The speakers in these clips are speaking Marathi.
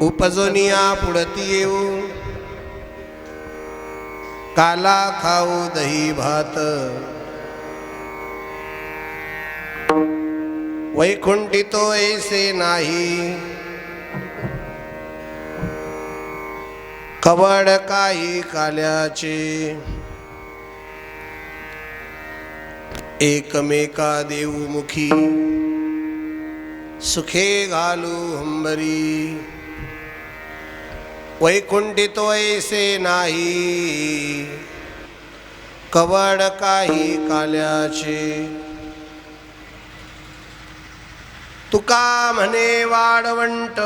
उपजोनिया पुढती येऊ, काला खाऊ दही भात, वैकुंठी तो ऐसे नाही, कवड काही काल्याचे, एकमेका देऊमुखी, सुखे घालू हंबरी, वैकुंठी तो ऐसे नाही, कवड काही काल्याचे. तुका म्हणे वाढवंट,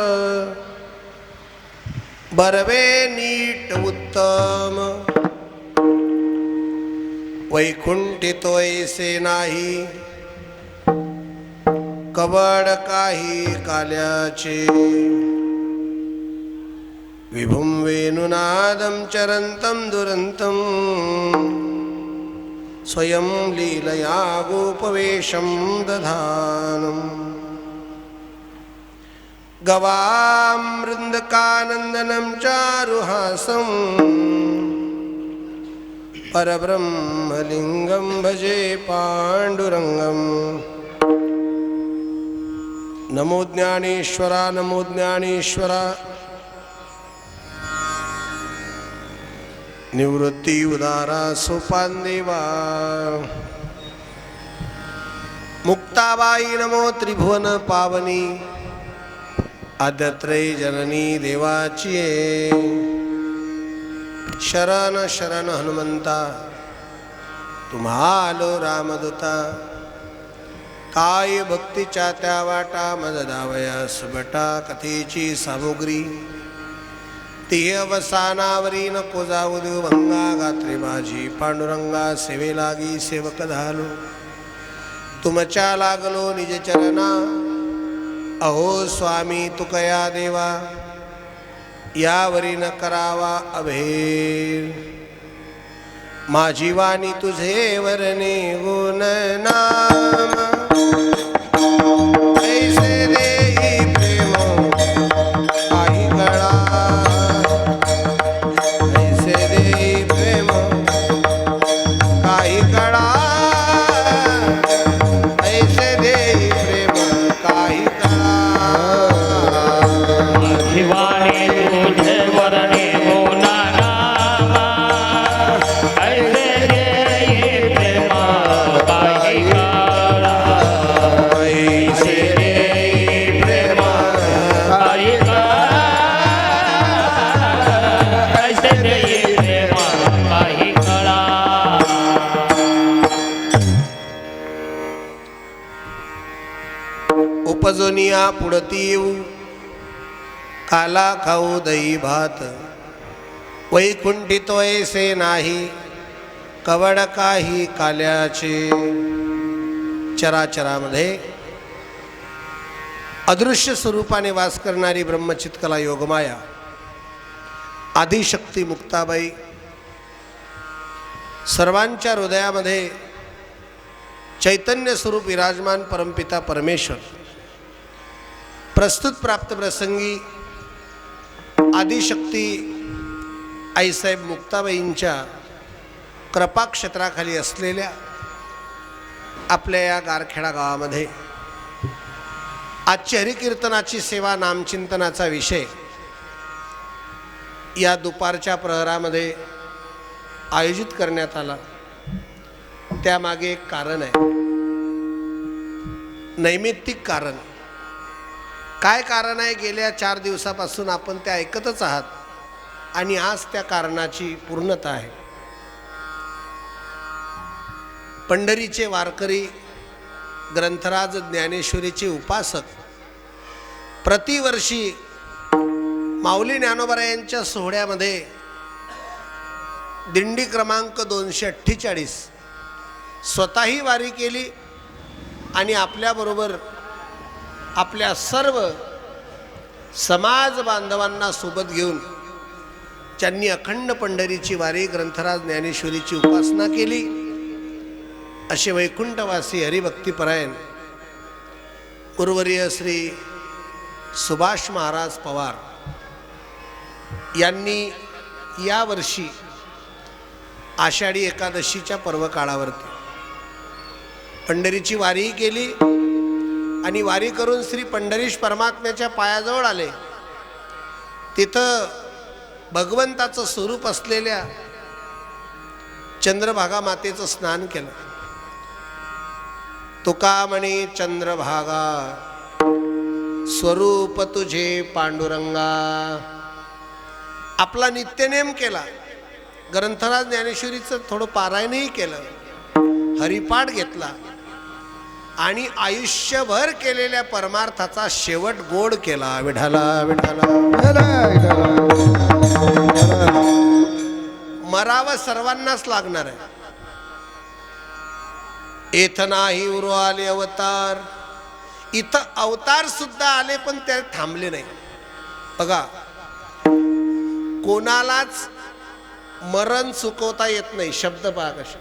बरवे नीट उत्तम, वैकुंठी तो ऐसे नाही, कवड काही काल्याचे. विभुं वेणुनादं चरन्तं दुरन्तं, स्वयं लीलया गोपवेशं दधानम्. गवामृन्दकानन्दनं चारुहासं, परब्रह्मलिङ्गं भजे पाण्डुरङ्गम्. नमो ज्ञानेश्वरा, नमो ज्ञानेश्वरा. निवृत्ती उदारा सोपान देवा, मुक्ताबाई नमो त्रिभुवन पावनी, आद्यत्रय जननी देवाची. शरण शरण हनुमंता, तुम्हालो रामदूता, काय भक्तीच्या त्या वाटा, मज दावयास बटा. कथेची सामुग्री ती अवसानावरी, नको जाऊ देव भंगा, गात्री माझी पांडुरंगा. सेवे लागी सेवक झालो, तुमच्या लागलो निज चरणा. अहो स्वामी तुकया देवा, यावरी न करावा अभेर. माझी वाणी तुझे वरणे गुण नाम, ऐसे देई प्रेम काही कळा, ऐसे देई प्रेम काही कळा, ऐसे देई प्रेम काही कळा. माझी वाणी तुझे वरणे गुण नाम, ऐसे देई प्रेम काही कळा, ऐसे देई प्रेम काही कळा, ऐसे देई प्रेम काही कळा. उपजोनिया पुढती येऊ, काला खाऊ दही भात, वैकुंठी तो ऐसे नाही, कवड काही काल्याचे. चराचरामध्ये अदृश्य स्वरूपाने वास करणारी ब्रह्मचित्कला योगमाया, आदिशक्ती मुक्ताबाई, सर्वांच्या हृदयामध्ये चैतन्य स्वरूप विराजमान परमपिता परमेश्वर. प्रस्तुत प्राप्त प्रसंगी आदिशक्ती आईसाहेब मुक्ताबाईंच्या कृपाक्षेत्राखाली असलेल्या आपल्या या गारखेडा गावामध्ये आजची हरिकीर्तनाची सेवा, नामचिंतनाचा विषय या दुपारच्या प्रहरामध्ये आयोजित करण्यात आला. त्यामागे एक कारण आहे, नैमित्तिक कारण. काय कारण आहे? गेल्या 4 दिवसापासून आपण ते ऐकतच आहात आणि आज त्या कारणाची पूर्णता आहे. पंढरीचे वारकरी, ग्रंथराज ज्ञानेश्वरीचे उपासक प्रतिवर्षी माऊली ज्ञानोबरायांच्या सोहळ्यामध्ये दिंडी क्रमांक 248 स्वतःही वारी केली आणि आपल्याबरोबर आपल्या सर्व समाज बांधवांना सोबत घेऊन ज्यांनी अखंड पंढरीची वारी, ग्रंथराज ज्ञानेश्वरीची उपासना केली, असे वैकुंठवासी हरिभक्तिपरायण गुरुवर्य श्री सुभाष महाराज पवार यांनी यावर्षी आषाढी एकादशीच्या पर्व काळावरती पंढरीची वारीही केली आणि वारी करून श्री पंढरीश परमात्म्याच्या पायाजवळ आले. तिथं भगवंताचं स्वरूप असलेल्या चंद्रभागा मातेचं स्नान केलं. तुका म्हणे चंद्रभागा स्वरूप तुझे पांडुरंगा. आपला नित्यनेम केला. ग्रंथराज ज्ञानेश्वरीचं थोडं पारायणही केलं, हरिपाठ घेतला आणि आयुष्यभर केलेल्या परमार्थाचा शेवट गोड केला. विठाला विठाला. मरावं सर्वांनाच लागणार आहे. येथ नाही उरू आले अवतार. इथं अवतार सुद्धा आले पण ते थांबले नाही. बघा, कोणालाच मरण चुकवता येत नाही. शब्द पहा कशा.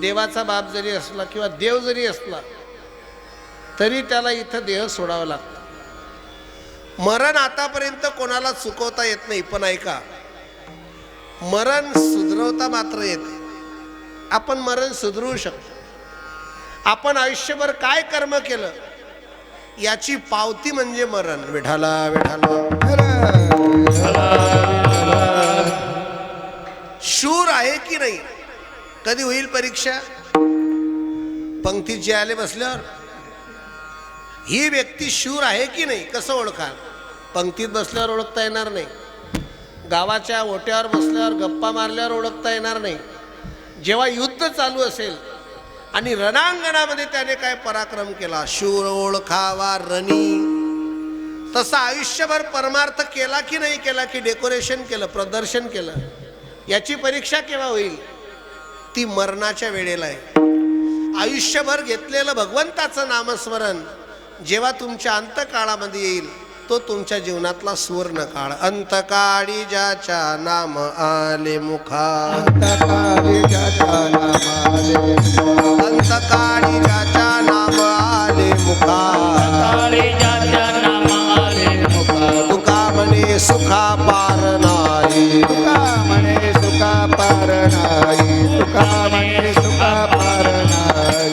देवाचा बाप जरी असला किंवा देव जरी असला तरी त्याला इथं देह सोडावा लागतो. मरण आतापर्यंत कोणाला चुकवता येत नाही. पण ऐका, मरण सुधरवता मात्र येते. आपण मरण सुधरवू शकतो. आपण आयुष्यभर काय कर्म केलं याची पावती म्हणजे मरण. विठाला विठाला. शूर आहे की नाही? कधी होईल परीक्षा? पंक्तीत जे आले बसल्यावर ही व्यक्ती शूर आहे की नाही कसं ओळखाल? पंक्तीत बसल्यावर ओळखता येणार नाही. गावाच्या ओट्यावर बसल्यावर गप्पा मारल्यावर ओळखता येणार नाही. जेव्हा युद्ध चालू असेल आणि रणांगणामध्ये त्याने काय पराक्रम केला, शूर ओळखावा रणी. तसं आयुष्यभर परमार्थ केला की नाही केला, की डेकोरेशन केलं, प्रदर्शन केलं, याची परीक्षा केव्हा होईल? ती मरणाच्या वेळेला आहे. आयुष्यभर घेतलेलं भगवंताचं नामस्मरण जेव्हा तुमच्या अंतकाळामध्ये येईल तो तुमच्या जीवनातला सुवर्ण काळ. अंतकाळी ज्याच्या नाम आले मुखा. अंतकाळी ज्याच्या नाम आले मुखा. तुका म्हणे सुखा पार नाही. तुका म्हणे सुखा पार नाही. तुका म्हणे सुखा पार नाही.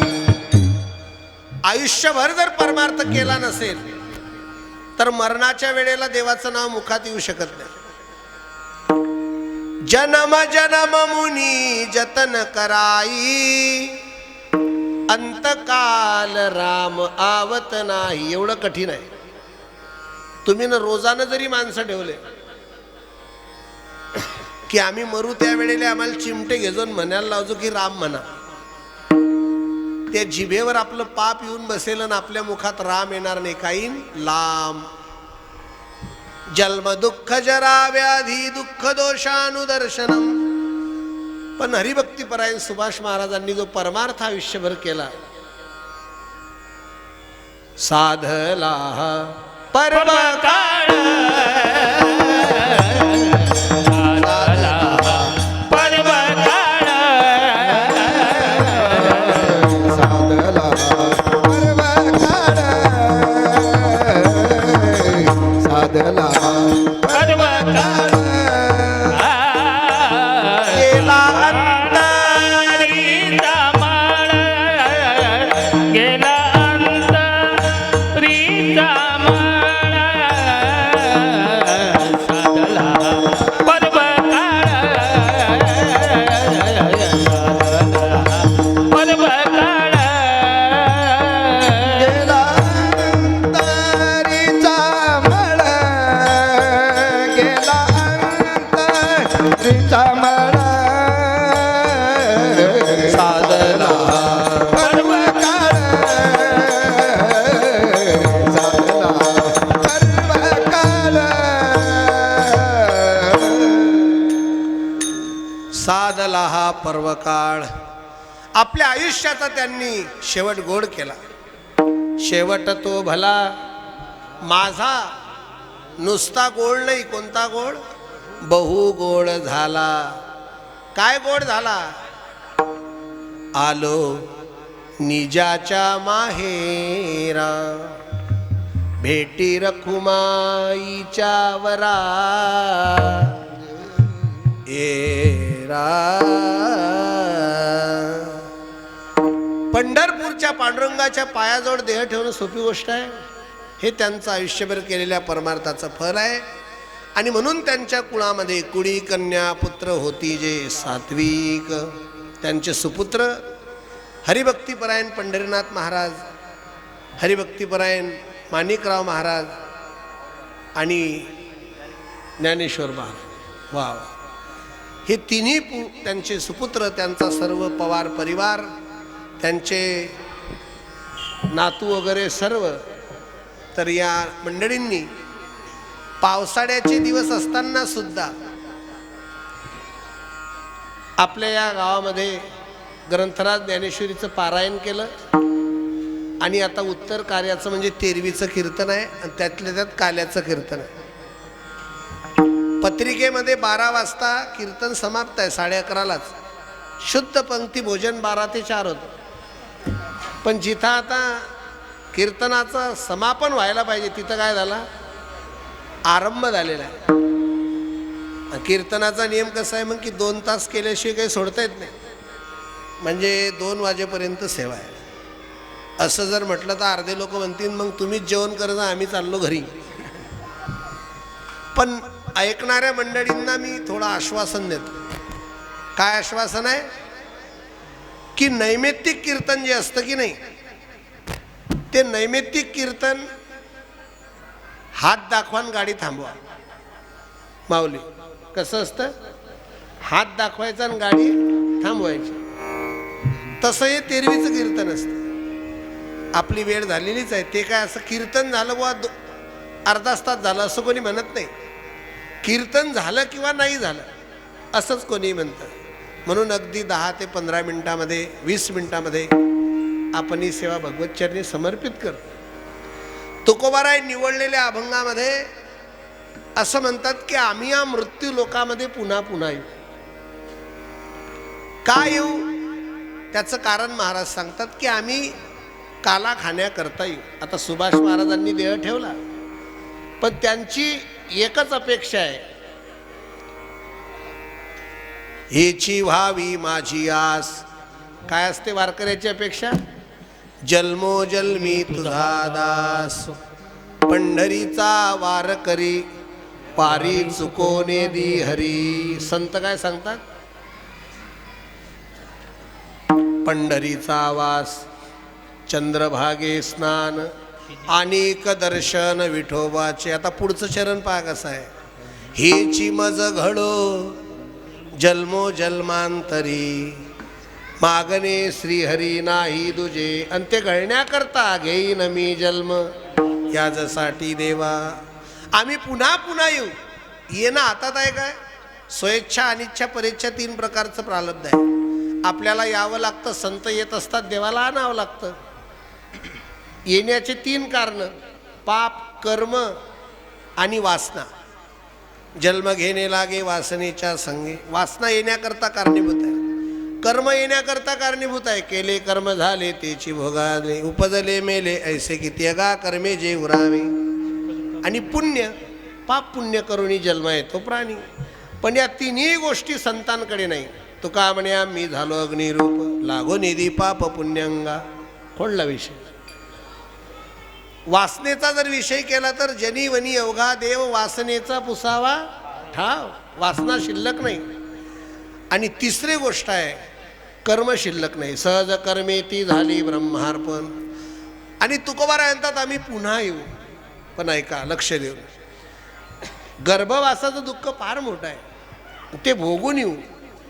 आयुष्यभर जर परमार्थ केला नसेल तर मरणाच्या वेळेला देवाचं नाव मुखात येऊ शकत नाही. जन्म जन्म मुनी जतन कराई. अंतकाल राम आवत नाही. एवढं कठीण आहे. तुम्ही ना रोजानं जरी माणसं ठेवले की आम्ही मरू त्यावेळेला आम्हाला चिमटे घेजून म्हणायला लावतो की राम म्हणा, त्या जिभेवर आपलं पाप येऊन बसेल आणि आपल्या मुखात राम येणार नाही. काही लांब. जन्म दुःख जरा व्याधी दुःख दोषानुदर्शनम. पण हरिभक्तीपरायण सुभाष महाराजांनी जो परमार्थ आयुष्यभर केला, साधला पर्व काळ. साधला हा पर्वकाळ. आपल्या आयुष्याचा त्यांनी शेवट गोड केला. शेवट तो भला माझा नुसता गोड नाही. कोणता गोड? बहु गोड झाला. काय गोड झाला? आलो निजाच्या माहेरा. भेटी रखुमाईच्या वरा पंढरपूरच्या पांडुरंगाच्या पायाजवळ देह ठेवणं सोपी गोष्ट आहे. हे त्यांचं आयुष्यभर केलेल्या परमार्थाचं फळ आहे. आणि म्हणून त्यांच्या कुळामध्ये कुळी कन्या पुत्र होती जे सात्विक. त्यांचे सुपुत्र हरिभक्तीपरायण पंढरीनाथ महाराज, हरिभक्तीपरायण माणिकराव महाराज आणि ज्ञानेश्वर महाराज. वा, हे तिन्ही त्यांचे सुपुत्र, त्यांचा सर्व पवार परिवार, त्यांचे नातू वगैरे सर्व. तर या मंडळींनी पावसाळ्याचे दिवस असताना सुद्धा आपल्या या गावामध्ये ग्रंथराज ज्ञानेश्वरीचं पारायण केलं. आणि आता उत्तर कार्याचं म्हणजे तेरवीचं कीर्तन आहे आणि त्यातल्या त्यात काल्याचं कीर्तन आहे. पत्रिकेमध्ये 12 वाजता कीर्तन समाप्त आहे, 11:30लाच. शुद्ध पंक्ती भोजन 12 ते 4 होतं. पण जिथं आता कीर्तनाचं समापन व्हायला पाहिजे तिथं काय झाला, आरंभ झालेला आहे. कीर्तनाचा नियम कसा आहे मग की 2 तास केल्याशिवाय काही सोडता येत नाही. म्हणजे 2 वाजेपर्यंत सेवा आहे. असं जर म्हटलं तर अर्धे लोक म्हणतील मग तुम्हीच जेवण करत आम्ही चाललो घरी. पण ऐकणाऱ्या मंडळींना मी थोडं आश्वासन देतो. काय आश्वासन आहे की नैमित्तिक कीर्तन जे असतं की नाही, ते नैमित्तिक कीर्तन हात दाखवान गाडी थांबवा. माऊली कसं असतं, हात दाखवायचा आणि गाडी थांबवायची. तसं हे तेरवीचं कीर्तन असतं. आपली वेळ झालेलीच आहे. ते काय असं कीर्तन झालं बुवा अर्धा तास झालं असं कोणी म्हणत नाही. कीर्तन झालं किंवा नाही झालं असंच कोणी म्हणतं. म्हणून अगदी 10 ते 15 मिनिटामध्ये 20 मिनिटामध्ये आपण ही सेवा भगवत चरणी समर्पित करतो. तुकोबाराय निवडलेल्या अभंगामध्ये असं म्हणतात की आम्ही या मृत्यू लोकामध्ये पुन्हा पुन्हा येऊ. का येऊ त्याचं कारण महाराज सांगतात की आम्ही काला खाण्याकरता येऊ. आता सुभाष महाराजांनी देह ठेवला, पण त्यांची एकच अपेक्षा आहे, हेची व्हावी माझी आस. काय असते वारकऱ्याची अपेक्षा, जन्मोजन्मी तुझा दास, पंढरीचा वार करी पारी चुकोने दी हरी. संत काय सांगतात, पंढरीचा वास, चंद्रभागे स्नान, अनेक दर्शन विठोबाचे. आता पुढचं चरण पहा कसं आहे, हेची मज घडो जन्मो जन्मांतरी, मागणे श्रीहरी नाही दुजे, आणि ते घडण्याकरता घेईन मी जन्म यासाठी देवा. आम्ही पुन्हा पुन्हा येऊ. येणं हातात आहे काय, स्वेच्छा अनिच्छा परेच्छा 3 प्रकारचं प्रारब्ध आहे. आपल्याला यावं लागतं, संत येत असतात, देवाला आणावं लागतं. येण्याचे 3 कारणं, पाप, कर्म आणि वासना. जन्म घेणे लागे वासनेच्या संगे. वासना येण्याकरता कारणीभूत आहे, कर्म येण्याकरता कारणीभूत आहे. केले कर्म झाले तेची भोगाले, उपजले मेले ऐसे की त्यगा कर्मे जे उरावे. आणि पुण्य, पाप पुण्य करूनी जन्म येतो प्राणी. पण या 3ही गोष्टी संतांकडे नाही. तुका म्हणे मी झालो अग्निरूप, लागो निधी पाप पुण्यंगा. खोडला विषय. वासनेचा जर विषय केला तर जनी वनी अवघा देव वासनेचा पुसावा ठाव. वासना शिल्लक नाही. आणि तिसरी गोष्ट आहे, कर्म शिल्लक नाही. सहज कर्मे ती झाली ब्रह्मार्पण. आणि तुकोबाराय म्हणतात आम्ही पुन्हा येऊ. पण ऐका, लक्ष देऊ, गर्भवासाचं दुःख फार मोठं आहे, ते भोगून येऊ.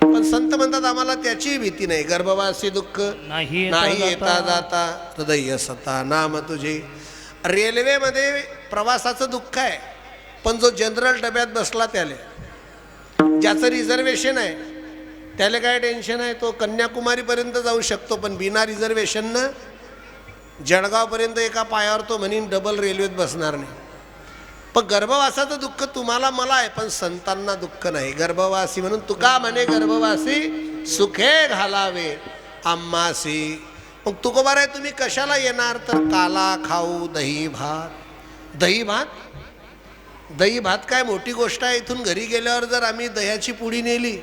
पण संत म्हणतात आम्हाला त्याची भीती नाही. गर्भवासी दुःख नाही येता जाता, हृदय सता नाम तुझे. रेल्वेमध्ये प्रवासाचं दुःख आहे, पण जो जनरल डब्यात बसला त्याला, ज्याचं रिझर्वेशन आहे त्याला काय टेन्शन आहे, तो कन्याकुमारीपर्यंत जाऊ शकतो. पण बिना रिझर्वेशननं जळगावपर्यंत एका पायावर तो म्हणीन डबल रेल्वेत बसणार नाही. पण गर्भवासाचं दुःख तुम्हाला मला आहे, पण संतांना दुःख नाही. गर्भवासी म्हणून तुका म्हणे गर्भवासी सुखे घालावे आम्हासी. मग तुकोबाराय तुम्ही कशाला येणार, तर काला खाऊ दही भात. दही भात काय मोठी गोष्ट आहे. इथून घरी गेल्यावर जर आम्ही दह्याची पुडी नेली,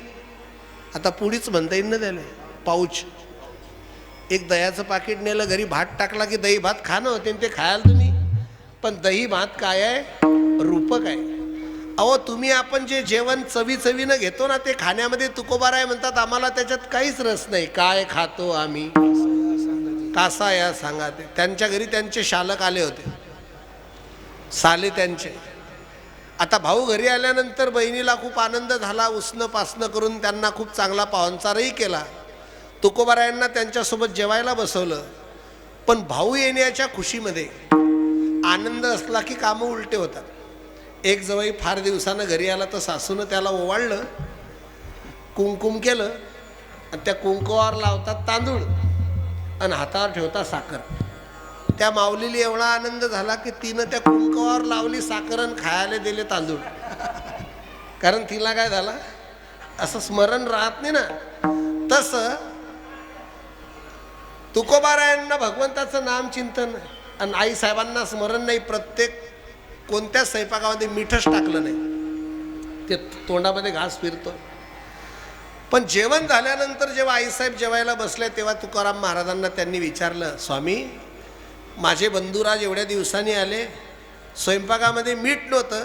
आता पुडीच म्हणता येईल ना त्याला, पाऊच, एक दह्याचं पाकिट नेलं घरी, भात टाकला की दही भात खाणं होते, ते खायला तुम्ही. पण दही भात काय आहे? रूपक आहे. अहो तुम्ही आपण जे जेवण चवीनं घेतो ना, ते खाण्यामध्ये तुकोबाराय म्हणतात आम्हाला त्याच्यात काहीच रस नाही. काय खातो आम्ही, कासा या सांगा. ते त्यांच्या घरी त्यांचे शालक आले होते, साले त्यांचे. आता भाऊ घरी आल्यानंतर बहिणीला खूप आनंद झाला, उसनं पासनं करून त्यांना खूप चांगला पाहुणचारही केला. तुकोबारायांना त्यांच्यासोबत जेवायला बसवलं. पण भाऊ येण्याच्या खुशीमध्ये आनंद असला की कामं उलटे होतात. एक जवळ फार दिवसानं घरी आला तर सासूनं त्याला ओवाळलं, कुंकुम केलं, आणि त्या कुंकुवावर लावतात तांदूळ आणि हातावर ठेवता साखर. त्या माऊलीला एवढा आनंद झाला की तिनं त्या कुंकुवावर लावली साखर आणि खायला दिले तांदूळ. कारण तिला काय झालं, असं स्मरण राहत नाही ना. तसं तुकोबारायांना भगवंताचं नाम चिंतन आणि आईसाहेबांना स्मरण नाही. प्रत्येक कोणत्याच स्वयंपाकामध्ये मीठच टाकलं नाही, ते तोंडामध्ये घास फिरतो. पण जेवण झाल्यानंतर जेव्हा आईसाहेब जेवायला बसले तेव्हा तुकाराम महाराजांना त्यांनी विचारलं, स्वामी माझे बंधुराज एवढ्या दिवसांनी आले, स्वयंपाकामध्ये मीठ नव्हतं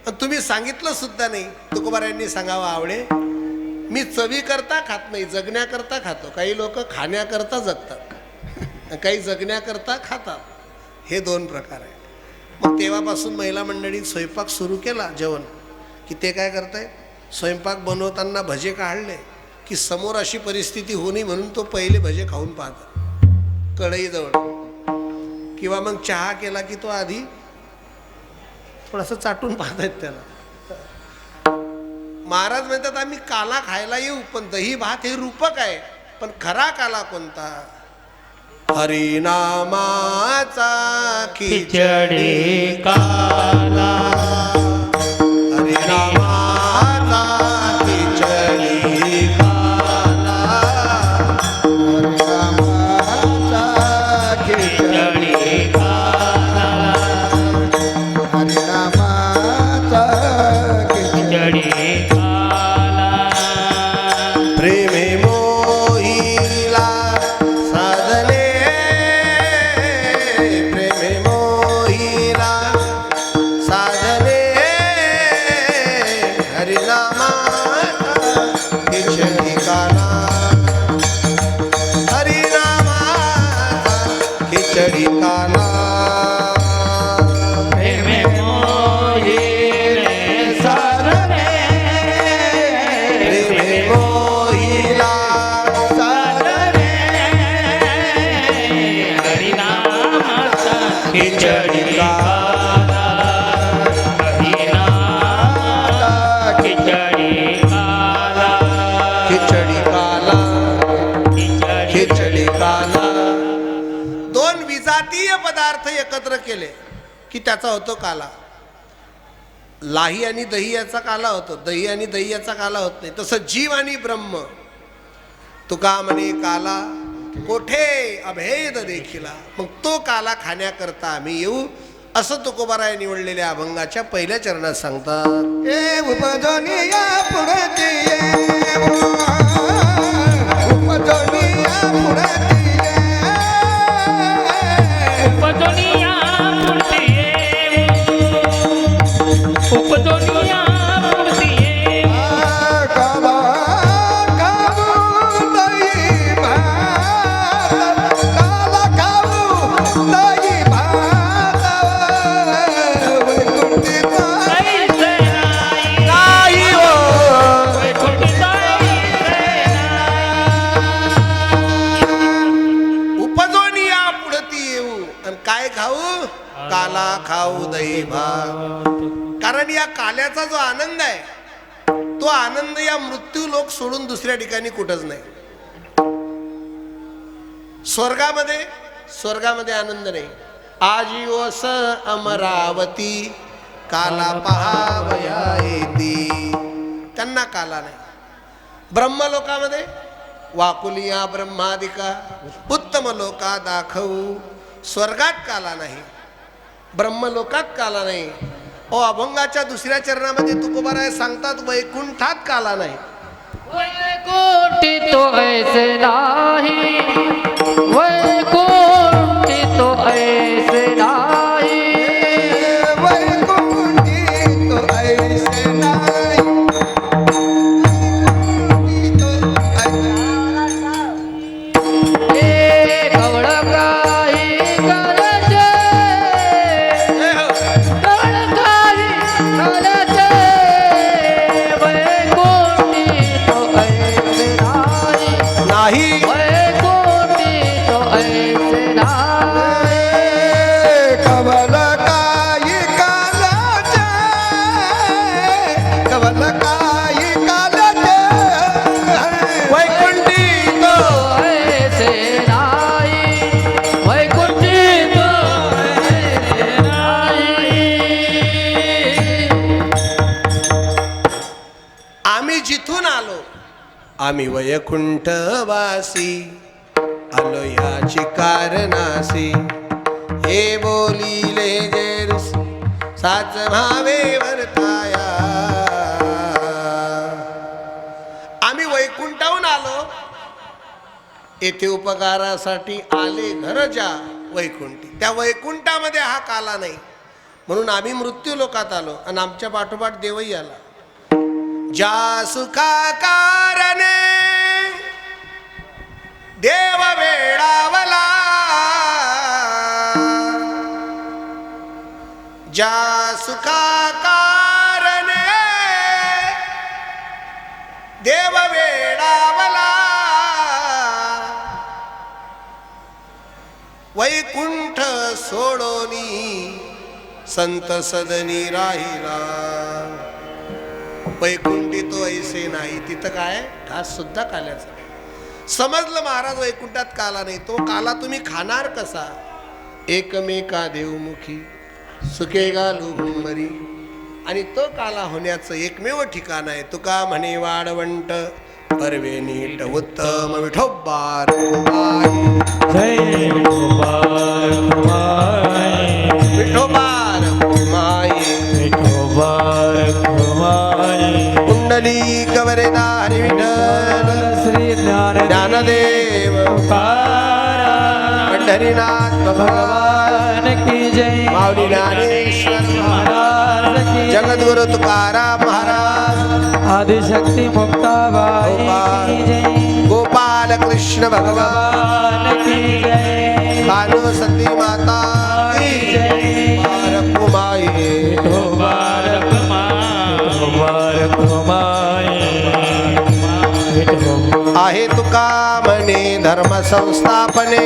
आणि तुम्ही सांगितलं सुद्धा नाही. तुकोबारायांनी सांगावं, आवडे मी चवीकरता खात नाही, जगण्याकरता खातो. काही लोक खाण्याकरता जगतात, काही जगण्याकरता खातात. हे दोन प्रकार आहे. मग तेव्हापासून महिला मंडळीत स्वयंपाक सुरू केला. जेवण की ते काय करताय, स्वयंपाक बनवताना भजे काढले की समोर अशी परिस्थिती होऊ नये म्हणून तो पहिले भजे खाऊन पाहतात कढईजवळ. किंवा मग चहा केला की तो आधी थोडंसं चाटून पाहतायत त्याला. महाराज म्हणतात आम्ही काला खायला येऊ, पण दही भात हे रूपक आहे. पण खरा काला कोणता? हरिनामाचा खिचडी काला, हरिनामाचा खिचडी काला, हरिनामाचा खिचडी काला, हरिनामाचा खिचडी काला. प्रेमे मोहिला साधने, प्रेमे मोहिला साधने, हरिनामाचा खिचडी काला, हरिनामाचा खिचडी काला. प्रेमे मोहिले साधने, प्रेमे मोहिला साधने, हरिनामाचा खिचडी काला, हरिनामाचा खिचडी काला, खिचडी काला, खिचडी काला. दोन विजातीय पदार्थ एकत्र केले की त्याचा होतो काला. लाही आणि दही याचा काला होतो, दही आणि दही याचा काला होत नाही. तसं जीव आणि ब्रह्म तुका म्हणे काला कोठे अभेद देखिला. मग तो काला खाण्याकरता आम्ही येऊ, असं तुकोबाराय निवडलेल्या अभंगाच्या पहिल्या चरणात सांगतात. ए उपजनिया पुढती ये, उपजनिया पुढती ये, उपदुनिया मूर्तिये, उपदुनिया मूर्तिये. काला काबू दही भात, काला काबू दही भात, वैकुंठीचा ऐसे नाही, नाही हो. वैकुंठीचा ऐसे उपजोनिया पुढती येऊ आणि काय खाऊ? काला खाऊ दही भात. कारण या काल्याचा जो आनंद आहे तो आनंद या मृत्यू लोक सोडून दुसऱ्या ठिकाणी कुठंच नाही. स्वर्गामध्ये आनंद नाही. आजीवस अमरावती काला पहावया येती, त्यांना काला नाही. ब्रह्मलोकामध्ये वाकुलिया ब्रह्मादिका उत्तम लोका दाखवू, स्वर्गात काला नाही. ब्रह्मलोकात काला नाही. ओ अभंगाच्या दुसऱ्या चरणामध्ये तुकोबाराय सांगतात वैकुंठात काला नाही. वैकुंठी तो ऐसे नाही, वैकुंठी तो ऐसे नाही. वैकुंठी तो ऐसे नाही. हे कवळ काही करते, कवळ काही करते. वैकुंठी तो ऐसे नाही, नाही वैकुंठी तो ऐसे नाही. कवल काही कालाचे, कवल काही कालाचे. वैकुंठी तो ऐसे नाही, वैकुंठी तो ऐसे नाही. आम्ही जिथून आलो आम्ही वैकुंठवासी आलो याची कारणासी. हे बोलिले जेरुस साच भावे वर्ताया. आम्ही वैकुंठाहून आलो येथे उपकारासाठी आले घर ज्या वैकुंठी. त्या वैकुंठामध्ये हा काला नाही म्हणून आम्ही मृत्यू लोकात आलो आणि आमच्या पाठोपाठ देवही आला. ज्या सुखा कारणे देव वेळावला, ज्या सुखा कारणे देव वेळावला. वैकुंठ सोडोनी संत सदनी राहिला. वैकुंठी तो ऐसे नाही. तिथं काय घास सुद्धा काल्याचा. समजलं महाराज वैकुंठात काला नाही. तो काला तुम्ही खाणार कसा. एकमेका देवमुखी सुखे घालू भुंबरी. आणि तो काला होण्याचं एकमेव ठिकाण आहे. तुका म्हणे वाळवंट परवे नीट उत्तम विठोबार विठोबार कुंडली कवरेदारी विठ्ठल श्री ज्ञानदेव पंढरीनाथ भगवान की जय. माऊली ज्ञानेश्वर महाराज जगद्गुरु तुकाराम महाराज आदिशक्ती मुक्ताबाई की जय. गोपाल कृष्ण भगवान की जय. भानु सती माता की जय. बारक माई आहे तुका म्हणे धर्म संस्थापने.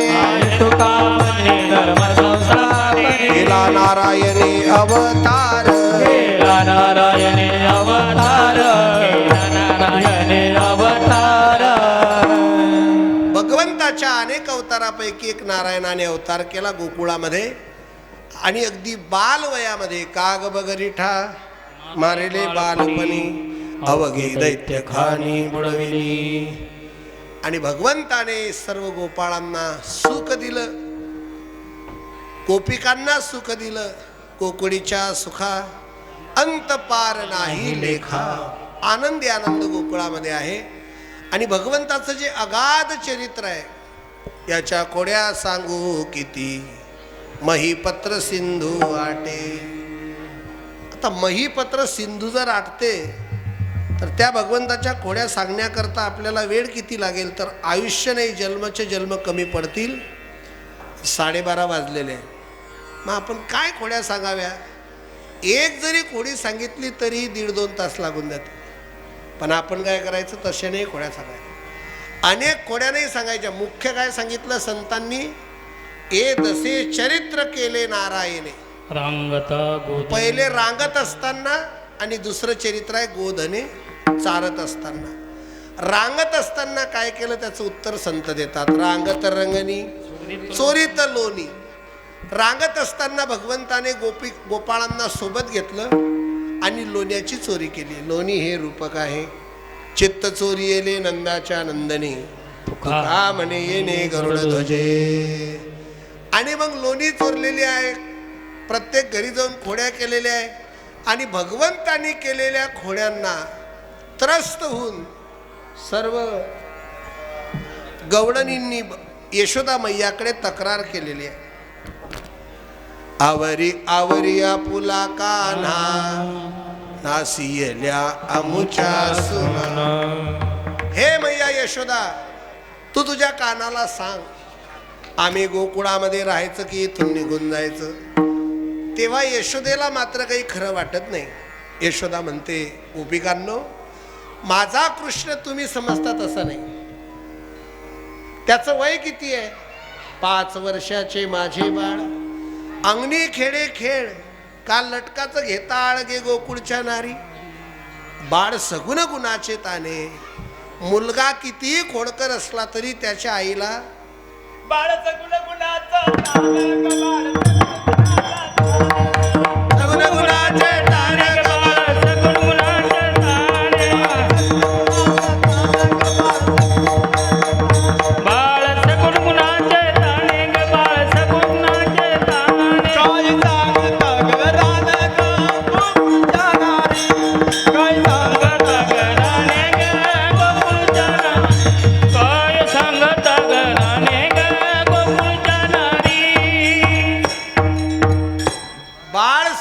केला नारायणी अवतार. नारायणे अवतार, नारायणे अवतार. भगवंताच्या अनेक अवतारापैकी एक नारायणाने अवतार केला गोकुळामध्ये. आणि अगदी बालवयामध्ये काग बगरिठा मारेले बालपणी अवघी दैत्य खाणी बुडविली. आणि भगवंताने सर्व गोपाळांना सुख दिलं, गोपिकांना सुख दिलं. कोकणीच्या सुखा अंत पार नाही लेखा. आनंदी आनंद गोकुळामध्ये आहे. आणि भगवंताचं जे अगाध चरित्र आहे याच्या कोड्या सांगू किती. महीपत्र सिंधू आटे. आता महीपत्र सिंधू जर आटते तर त्या भगवंताच्या खोड्या सांगण्याकरता आपल्याला वेळ किती लागेल. तर आयुष्य नाही जन्मचे जन्म कमी पडतील. 12:30 वाजलेले. मग आपण काय खोड्या सांगाव्या. एक जरी खोडी सांगितली तरी 1.5-2 तास लागून जाते. पण आपण काय करायचं तसे नाही खोड्या सांगायच्या. अनेक खोड्या नाही सांगायच्या. मुख्य काय सांगितलं संतांनी. ए दसे चरित्र केले नारायणे. रांगता गोधन. पहिले रांगत असताना आणि दुसरं चरित्र आहे गोधने चारत असताना. रांगत असताना काय केलं त्याचं उत्तर संत देतात. रांगत रंगणी चोरीत लोणी. रांगत असताना भगवंताने गोपाळांना सोबत घेतलं आणि लोण्याची चोरी केली. लोणी हे रूपक आहे. चित्त चोरी येले नंदाच्या नंदनी. तुका म्हणे येणे गरुड ध्वजे. आणि मग लोणी चोरलेली आहे प्रत्येक घरी जाऊन खोड्या केलेल्या आहे आणि भगवंतांनी केलेल्या खोड्यांना त्रस्त होऊन सर्व गवळणींनी यशोदा मैयाकडे तक्रार केलेली आहे. आवरी आवरी आपुला कान्हा नासियल्या अमुच्या सुना. हे मैया यशोदा, तू तुझ्या कानाला सांग, आम्ही गोकुळामध्ये राहायचं की इथून निघून जायचं. तेव्हा यशोदेला मात्र काही खरं वाटत नाही. यशोदा म्हणते, गोपिकांनो, माझा कृष्ण तुम्ही समजता तसा नाही. त्याचं वय किती आहे? 5 वर्षाचे माझे बाळ, अंगणी खेळे खेळ, काल लटकाचं घेता आळगे गोकुळच्या नारी. बाळ सगुण गुणाचे ताने, मुलगा कितीही खोडकर असला तरी त्याच्या आईला सगुण गुणाचे ताने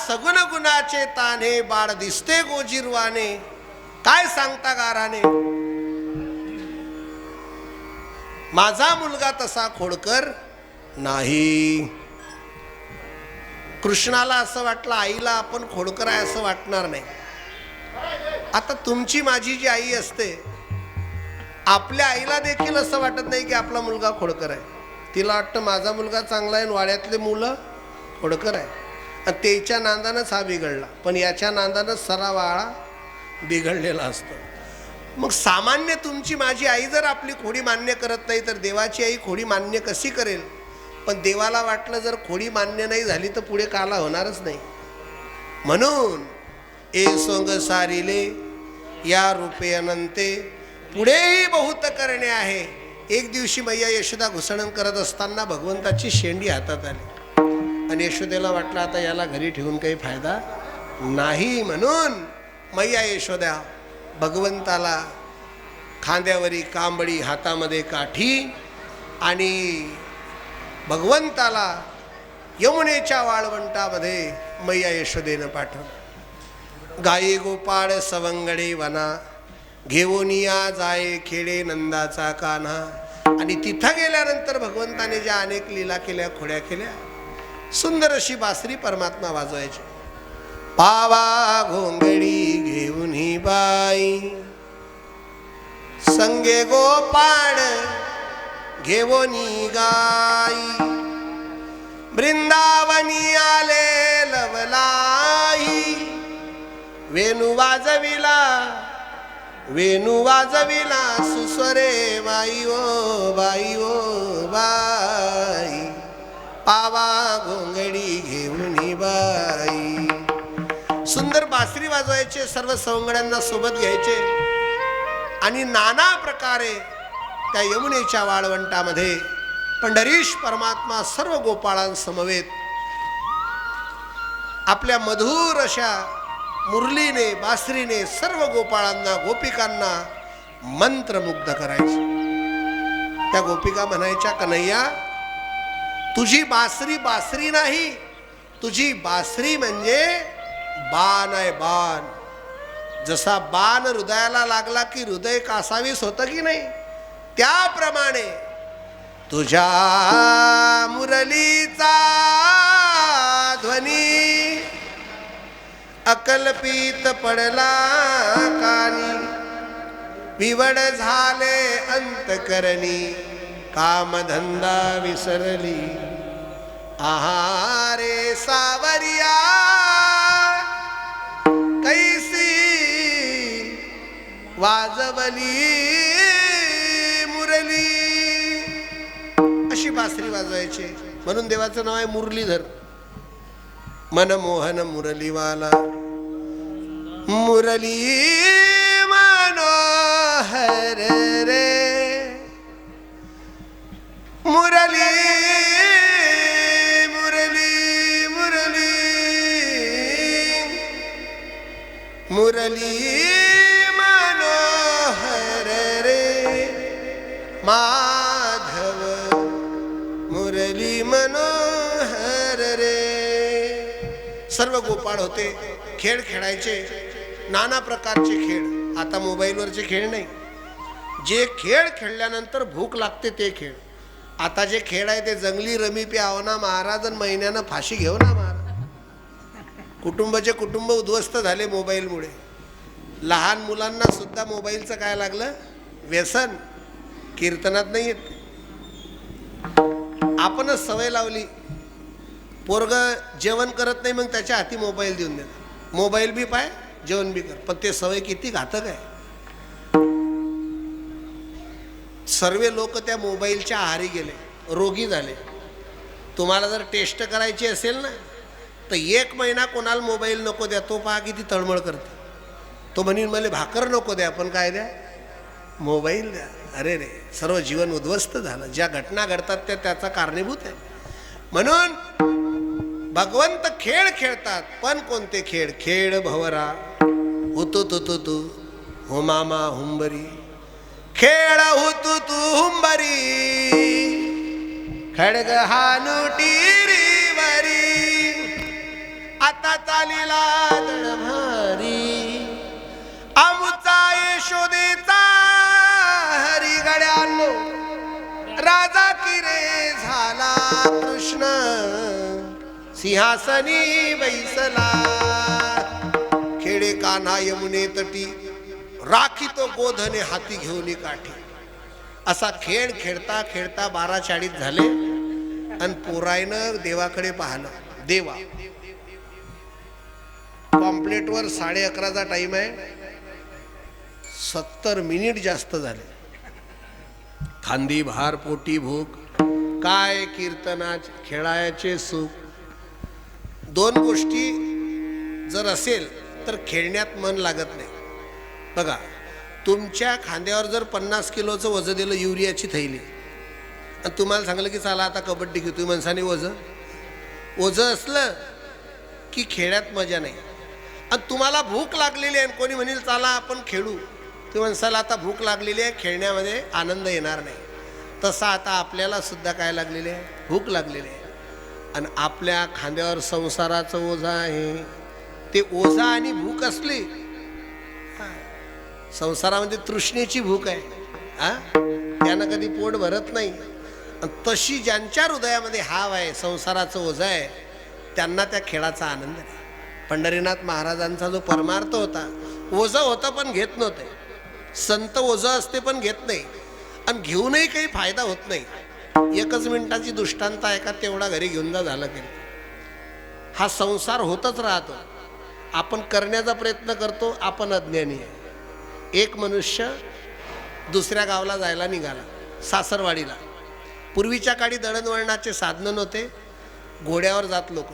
सगुण गुणाचे ताने, बाळ दिसते गोजिरवाने, काय सांगता गाराने. माझा मुलगा तसा खोडकर नाही. कृष्णाला असं वाटलं आईला आपण खोडकर आहे असं वाटणार नाही. आता तुमची माझी जी आई असते, आपल्या आईला देखील असं वाटत नाही की आपला मुलगा खोडकर आहे. तिला वाटतं माझा मुलगा चांगला आहे, वाड्यातले मुलं खोडकर आहे. आणि त्याच्या नांदानंच हा बिघडला, पण याच्या नांदानं सरावाळा बिघडलेला असतो. मग सामान्य तुमची माझी आई जर आपली खोडी मान्य करत नाही तर देवाची आई खोडी मान्य कशी करेल. पण देवाला वाटलं जर खोडी मान्य नाही झाली तर पुढे काला होणारच नाही. म्हणून ए सोंग सारिले या रूपे अनंते, पुढेही बहुत करणे आहे. एक दिवशी मैया यशोदा घुसळण करत असताना भगवंताची शेंडी हातात आली आणि यशोदेला वाटलं आता याला घरी ठेवून काही फायदा नाही. म्हणून मैया यशोदा भगवंताला खांद्यावरी कांबळी, हातामध्ये काठी आणि भगवंताला यमुनेच्या वाळवंटामध्ये मैया यशोदेनं पाठवलं. गायी गोपाळ सवंगडे वना, घेऊनिया जाये खेडे नंदाचा कान्हा. आणि तिथं गेल्यानंतर भगवंताने ज्या अनेक लीला केल्या, खोड्या केल्या, सुंदर अशी बासरी परमात्मा वाजवायची. पावा घोंगडी घेऊन ही बाई, संगे गोपाळ घेऊनी गाई. वृंदावनी आले लवलाई, वेणू वाजविला वेणू वाजविला सुस्वरे बाई ओ बाई ओ बाई. पावा घोंगडी घेऊन बाई. सुंदर बासरी वाजवायचे, सर्व सवंगड्यांना सोबत घ्यायचे आणि नाना प्रकारे त्या यमुनेच्या वाळवंटामध्ये पंढरीश परमात्मा सर्व गोपाळांसमवेत आपल्या मधुर अशा मुरलीने, बासरीने सर्व गोपाळांना, गोपिकांना मंत्रमुग्ध करायचे. त्या गोपिका म्हणायच्या, कन्हैया तुझी बासरी बासरी नाही, तुझी बासरी म्हणजे बाण आहे, बाण. जसा बाण हृदयाला लागला की हृदय कासावीस होतं की नाही, त्याप्रमाणे तुझ्या मुरलीचा ध्वनी अकल्पित पडला कानी. विवड झाले अंतकरणी, कामधंदा विसरली. आहारे सावरिया कैसी वाजवली मुरली. अशी बासरी वाजवायची. म्हणून देवाचं नाव आहे मुरलीधर. मनमोहन मुरलीवाला, मुरली मनोहर रे, मुरली मुरली मुरली मुरली मनोहर रे माधव, मुरली मनोहर रे. सर्व गोपाळ होते, खेळ खेळायचे, नाना प्रकारचे खेळ. आता मोबाईलवरचे खेळ नाही. जे खेळ खेळल्यानंतर भूक लागते ते खेळ. आता जे खेळ आहे ते जंगली रमी पे आवना महाराज आणि महिन्यानं फाशी घेऊ ना महाराज. कुटुंबाचे कुटुंब उद्ध्वस्त झाले मोबाईलमुळे. लहान मुलांना सुद्धा मोबाईलचं काय लागलं, व्यसन. कीर्तनात नाही येत, आपणच सवय लावली. पोरग जेवण करत नाही, मग त्याच्या हाती मोबाईल देऊन देतात. मोबाईल बी पाय, जेवण बी कर. पण ते सवय किती घातक आहे. सर्व लोक त्या मोबाईलच्या आहारी गेले, रोगी झाले. तुम्हाला जर टेस्ट करायची असेल ना, तर 1 महिना कोणाला मोबाईल नको द्या. तो पहा किती तळमळ करते. तो म्हणून मला भाकर नको द्या, पण काय द्या, मोबाईल द्या. अरे रे, सर्व जीवन उद्ध्वस्त झालं. ज्या घटना घडतात त्या त्याचा कारणीभूत आहे. म्हणून भगवंत खेळ खेळतात. पण कोणते खेळ? खेळ भवरा हुतू तू तू तू हो मामा हुंबरी, खेळ हुतू तू हुंबरी, खडग हानुटीरीवरी, आता चालीला दळभारी, आमुचा यशोदेचा हरी गड्यानो, राजा की रे झाला कृष्ण, सिंहासनी बैसला. खेडे कान्हा यमुने तटी, राखी तो गोधने हाती घेऊन काठी. असा खेळ खेळता खेळता 12:40 झाले आणि पोरायनं देवाकडे पाहिलं. देवा, पॉम्पलेटवर 11:30चा टाइम आहे, 70 मिनिट जास्त झाले. खांदी भार पोटी भूक, काय कीर्तनाचे खेळायचे सुख. 2 गोष्टी जर असेल तर खेळण्यात मन लागत नाही. बघा, तुमच्या खांद्यावर जर 50 किलोचं वजन दिलं, युरियाची थैली, आणि तुम्हाला सांगलं की चला आता कबड्डी घेऊ, तुम्ही माणसाने ओझं असलं की खेळात मजा नाही. आणि तुम्हाला भूक लागलेली आहे, कोणी म्हणेल चला आपण खेळू, तुम्ही म्हणसाल आता भूक लागलेली आहे, खेळण्यामध्ये आनंद येणार नाही. तसं आता आपल्याला सुद्धा काय लागलेले आहे, भूक लागलेली आहे. आणि आपल्या खांद्यावर संसाराचं ओझं आहे. ते ओझा आणि भूक असली, संसारामध्ये तृष्णेची भूक आहे, त्यानं कधी पोट भरत नाही. तशी ज्यांच्या हृदयामध्ये हाव आहे, संसाराचं ओझं आहे, त्यांना त्या खेळाचा आनंद आहे. पंढरीनाथ महाराजांचा जो परमार्थ होता, ओझं होतं पण घेत नव्हते. संत ओझं असते पण घेत नाही, आणि घेऊनही काही फायदा होत नाही. 1 मिनिटाची दृष्टांत आहे का, तेवढा घरी घेऊन जा, झालं की. हा संसार होतच राहतो. आपण करण्याचा प्रयत्न करतो, आपण अज्ञानी आहे. एक मनुष्य दुसऱ्या गावाला जायला निघाला, सासरवाडीला. पूर्वीच्या काळी दळणवळणाचे साधनं नव्हते, घोड्यावर जात लोक.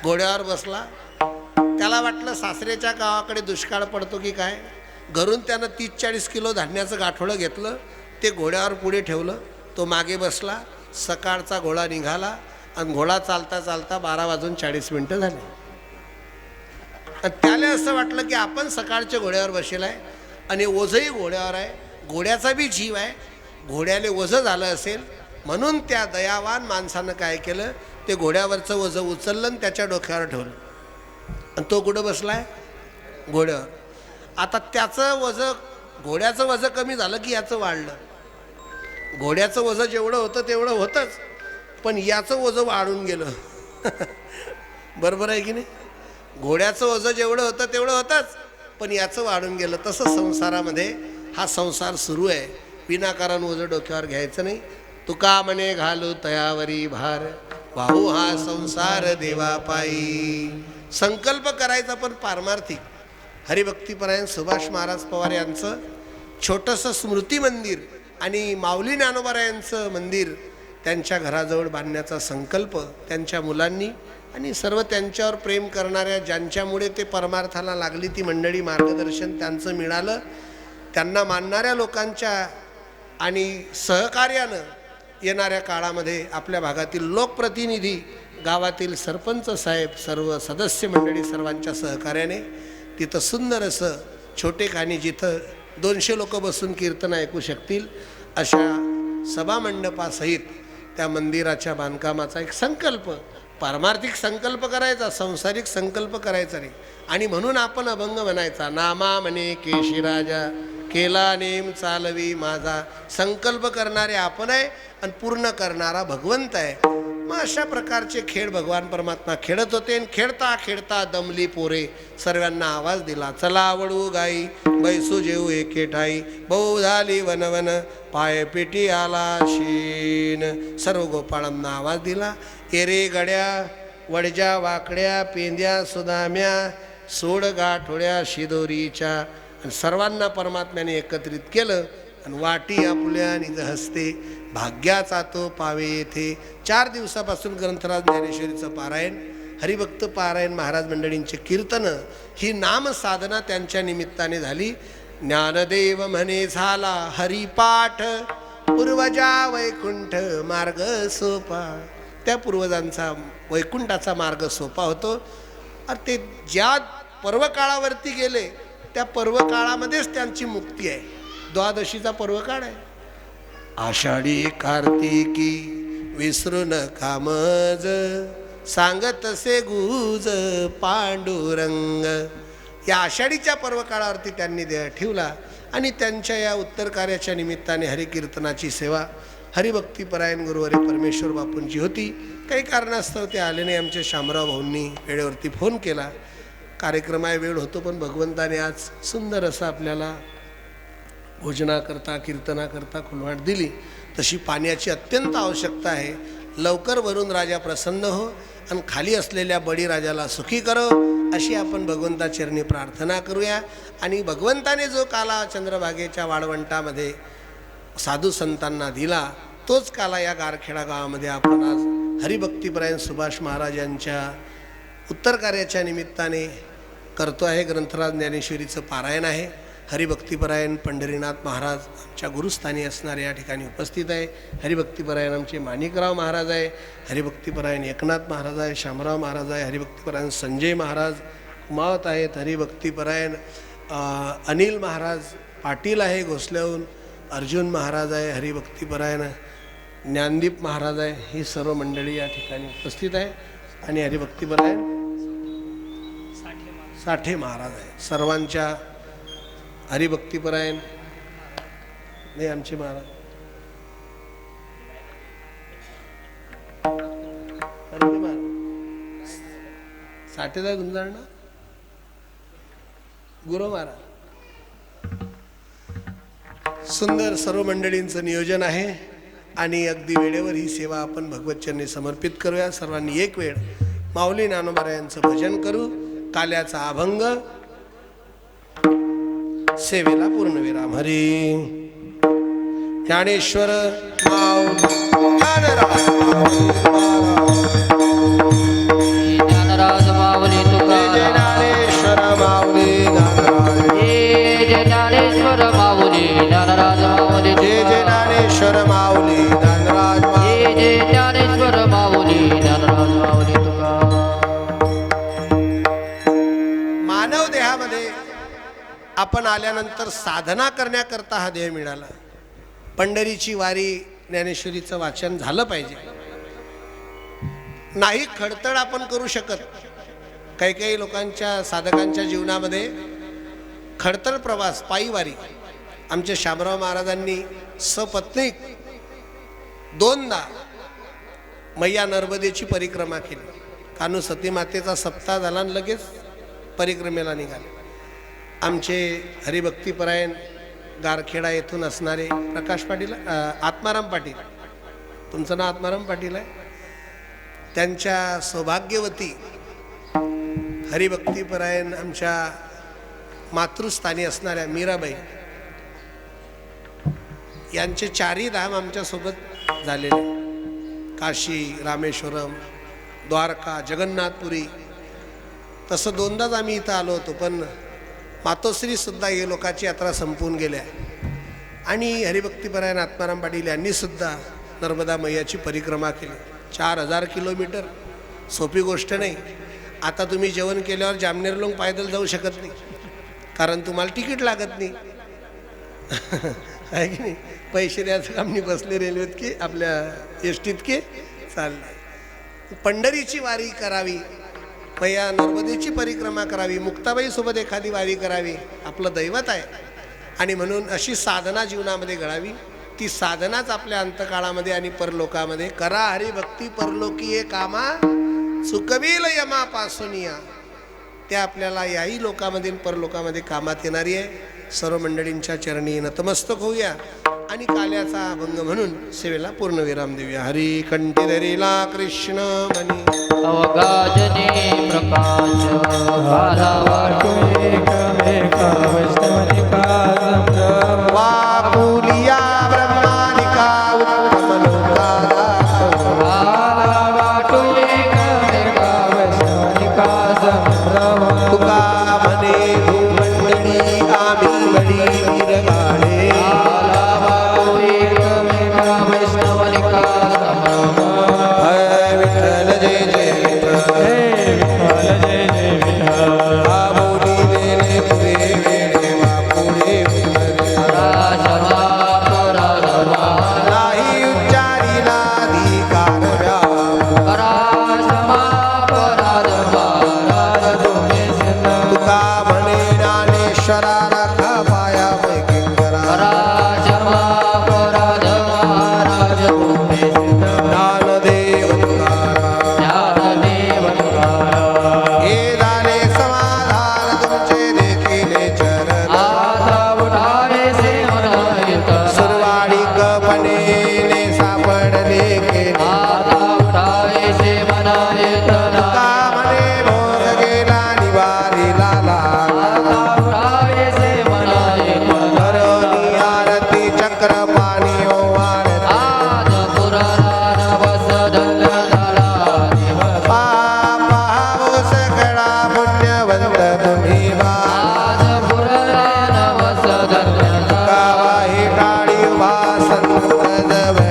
घोड्यावर बसला, त्याला वाटलं सासऱ्याच्या गावाकडे दुष्काळ पडतो की काय. घरून त्यानं 30-40 किलो धान्याचं गाठोडं घेतलं, ते घोड्यावर पुढे ठेवलं, तो मागे बसला. सकाळचा घोडा निघाला आणि घोडा चालता चालता 12:40 झाले. आणि त्याला असं वाटलं की आपण सकाळच्या घोड्यावर बसेल आहे आणि ओझंही घोड्यावर आहे, घोड्याचा बी जीव आहे, घोड्याले ओझं झालं असेल म्हणून त्या दयावान माणसानं काय केलं, ते घोड्यावरचं ओझं उचललं आणि त्याच्या डोक्यावर ठेवलं. आणि तो कुठं बसलाय, घोड्यावर. आता त्याचं वजं, घोड्याचं वजं कमी झालं की याचं वाढलं. घोड्याचं वजं जेवढं होतं तेवढं होतंच, पण याचं वजं वाढून गेलं. बरोबर आहे की नाही. घोड्याचं वजं जेवढं होतं तेवढं होतंच, पण याचं वाढून गेलं. तसं संसारामध्ये हा संसार सुरू आहे. विनाकारण ओझं डोक्यावर घ्यायचं नाही. तुका म्हणे घालू तयावरी भार, वाहू हा संसार देवा पायी. संकल्प करायचा पण पारमार्थिक. हरिभक्तीपरायण सुभाष महाराज पवार यांचं छोटंसं स्मृती मंदिर आणि माऊली ज्ञानोबारायांचं मंदिर त्यांच्या घराजवळ बांधण्याचा संकल्प त्यांच्या मुलांनी आणि सर्व त्यांच्यावर प्रेम करणाऱ्या ज्यांच्यामुळे ते परमार्थाला लागली ती मंडळी, मार्गदर्शन त्यांचं मिळालं. त्यांना मानणाऱ्या लोकांच्या आणि सहकार्यानं येणाऱ्या काळामध्ये आपल्या भागातील लोकप्रतिनिधी, गावातील सरपंच साहेब, सर्व सदस्य मंडळी सर्वांच्या सहकार्याने तिथं सुंदर असं छोटे खाणी जिथं 200 लोक बसून कीर्तन ऐकू शकतील अशा सभामंडपासहित त्या मंदिराच्या बांधकामाचा एक संकल्प, पारमार्थिक संकल्प करायचा, सांसारिक संकल्प करायचा नाही. आणि म्हणून आपण अभंग म्हणायचा, नामा म्हणे केशीराजा केला नेम चालवी माझा. संकल्प करणारे आपण आहे आणि पूर्ण करणारा भगवंत आहे. मग अशा प्रकारचे खेळ भगवान परमात्मा खेळत होते. आणि खेळता खेळता दमली पोरे सर्वांना आवाज दिला, चला आवडू गाई बैसू जेऊ एके ठाई बहु झाली वनवन पाय पेटी आला शीन. सर्व गोपाळांना आवाज दिला, एरे गड्या वडज्या वाकड्या पेंद्या सुदाम्या सोड गाठोड्या शिदोरीच्या. आणि सर्वांना परमात्म्याने एकत्रित केलं आणि वाटी आपल्या निज हस्ते भाग्याचा तो पावे येथे. 4 दिवसापासून ग्रंथराज ज्ञानेश्वरीचं पारायण, हरिभक्त पारायण महाराज मंडळींचे कीर्तनं, ही नामसाधना त्यांच्या निमित्ताने झाली. ज्ञानदेव म्हणे झाला हरिपाठ पूर्वजा वैकुंठ मार्ग सोपा. त्या पूर्वजांचा वैकुंठाचा मार्ग सोपा होतो. आणि ते ज्या पर्वकाळावरती गेले त्या पर्वकाळामध्येच त्यांची मुक्ती आहे. द्वादशीचा पर्वकाळ आहे. आषाढी कार्तिकी विसरू नका मज सांगतसे गुज पांडुरंग. या आषाढीच्या पर्वकाळावरती त्यांनी देह ठेवला आणि त्यांच्या या उत्तर कार्याच्या निमित्ताने हरिकीर्तनाची सेवा हरिभक्तीपरायण गुरुवारी परमेश्वर बापूंची होती. काही कारणास्तव ते आले नाही. आमच्या शामराव भाऊंनी वेळेवरती फोन केला. कार्यक्रमाय वेळ होतो पण भगवंताने आज सुंदर असं आपल्याला भोजनाकरता कीर्तनाकरता खुलवाट दिली. तशी पाण्याची अत्यंत आवश्यकता आहे. लवकर वरून राजा प्रसन्न हो आणि खाली असलेल्या बळीराजाला सुखी करो अशी आपण भगवंताचरणी प्रार्थना करूया. आणि भगवंताने जो काला चंद्रभागेच्या वाळवंटामध्ये साधू संतांना दिला तोच काला या गारखेडा गावामध्ये आपण आज हरिभक्तीपरायण सुभाष महाराजांच्या उत्तर कार्याच्या निमित्ताने करतो आहे. ग्रंथराज ज्ञानेश्वरीचं पारायण आहे. हरिभक्तीपरायण पंढरीनाथ महाराज आमच्या गुरुस्थानी असणारे या ठिकाणी उपस्थित आहे. हरिभक्तीपरायण आमचे माणिकराव महाराज आहे. हरिभक्तीपरायण एकनाथ महाराज आहे. शामराव महाराज आहे. हरिभक्तीपरायण संजय महाराज उमावत आहेत. हरिभक्तीपरायण अनिल महाराज पाटील आहे घोसल्याहून. अर्जुन महाराज आहे. हरिभक्तीपरायण ज्ञानदीप महाराज आहे. ही सर्व मंडळी या ठिकाणी उपस्थित आहे. आणि हरिभक्तीपरायण साठे महाराज आहे. सर्वांच्या हरिभक्तीपरायण नाही आमचे महाराज साठेदा गुंजारणा गुरु महाराज. सुंदर सर्व मंडळींचं नियोजन आहे आणि अगदी वेळेवर ही सेवा आपण भगवतचरणी समर्पित करूया. सर्वांनी एक वेळ माऊली ज्ञानोबा यांचं भजन करू. काल्याचा अभंग सेवेला पूर्णविराम. हरी ज्ञानेश्वर ज्ञानराज माऊली तुकाराम. ज्ञानेश्वर माऊली जय ज्ञानेश्वर माऊली ज्ञानराज माऊली. जय जय ज्ञानेश्वर माऊली ज्ञानराज. जय जय ज्ञानेश्वर माऊली ज्ञानराज माऊली तुकाराम. मानव देहामध्ये आपण आल्यानंतर साधना करण्याकरता हा देह मिळाला. पंढरीची वारी ज्ञानेश्वरीचं वाचन झालं पाहिजे. नाही खडतड आपण करू शकत. काही काही लोकांच्या साधकांच्या जीवनामध्ये खडतड प्रवास पायीवारी. आमच्या शामराव महाराजांनी सपत्नीक 2दा मैया नर्मदेची परिक्रमा केली. कानू सती मातेचा सप्ताह झाला आणि लगेच परिक्रमेला निघाले. आमचे हरिभक्तीपरायण गारखेडा येथून असणारे प्रकाश पाटील आत्माराम पाटील, तुमचं नाव आत्माराम पाटील आहे, त्यांच्या सौभाग्यवती हरिभक्तीपरायण आमच्या मातृस्थानी असणाऱ्या मीराबाई यांचे 4ही धाम आमच्यासोबत झालेले. काशी, रामेश्वरम, द्वारका, जगन्नाथपुरी. तसं 2दाच आम्ही इथं आलो होतो, पण मातोश्रीसुद्धा हे लोकांची यात्रा संपवून गेल्या. आणि हरिभक्तीपरायण आत्माराम पाटील यांनीसुद्धा नर्मदा मैयाची परिक्रमा केली. 4000 किलोमीटर सोपी गोष्ट नाही. आता तुम्ही जेवण केल्यावर जामनेरलोंग पायदल जाऊ शकत नाही, कारण तुम्हाला तिकीट लागत नाही. आहे की नाही? पैसे द्यायचं काम नाही, बसले रेल्वेत की आपल्या एस टीत की चालले. पंढरीची वारी करावी, मैया नर्मदेची परिक्रमा करावी, मुक्ताबाईसोबत एखादी वारी करावी, आपलं दैवत आहे. आणि म्हणून अशी साधना जीवनामध्ये घडावी. ती साधनाच आपल्या अंतकाळामध्ये आणि परलोकामध्ये करा हरिभक्ती परलोकी ये कामा चुकविल यमापासून या, त्या आपल्याला याही लोकामध्ये परलोकामध्ये कामात येणारी आहे. सर्व मंडळींच्या चरणी नतमस्तक होऊया आणि काल्याचा अभंग म्हणून सेवेला पूर्णविराम देऊया. हरी कंठी धरिला कृष्ण मनी अवगाजने प्रकाश काला वापुलिया ब्रह्मानिका उत्तम लोकाला तुका म्हणे भूमंडळी आम्ही बडी विरगाळे. हय विठ्ठल जय जय विठ्ठल. आबोली वेले पुरे वेळे वापुरे नाही उच्चारीला अधिकार तुका म्हणे ज्ञानेश्वरा राखा पाया पैकिंकरा. ज्ञानदेव तुकारा हे झाले समाधान तुमचे देखिले चरण. सुरवाडी कपणेने सापडले केले. तुका म्हणे भोग गेला निवारीला लागला. करोनी आरती चक्र पाणी ओवाळते. पाव सगळा पुण्यवंत तुम्ही बा. गावाही काळी उभा संत जवळ.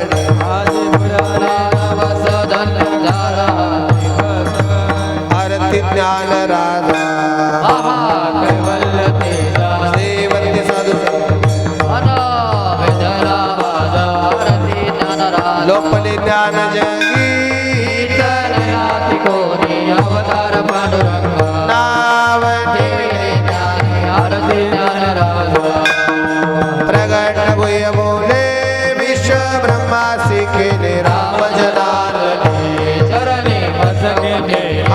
आरती ज्ञान राजा सेवंती साधू लोपले ज्ञान जगी नाव प्रगट गुह्य बोले विश्व ब्रह्मासी केले राम जनार्दने.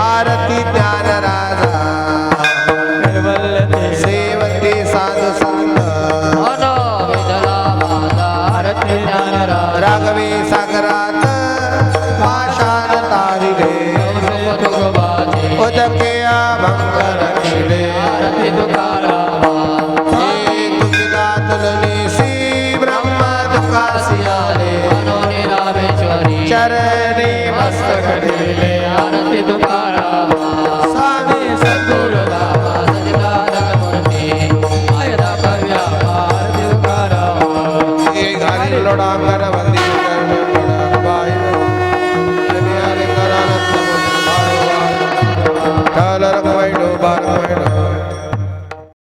आरती ज्ञान राजा सेवंती साधू संत राघवे सागरात पाषाण तारिले. उदके अभंग रक्षिले. हे तुझी ब्रह्म तुकासी आले. चरणी मस्तक ठेवले. स्वामी सद्गुरु हे घाली लोडा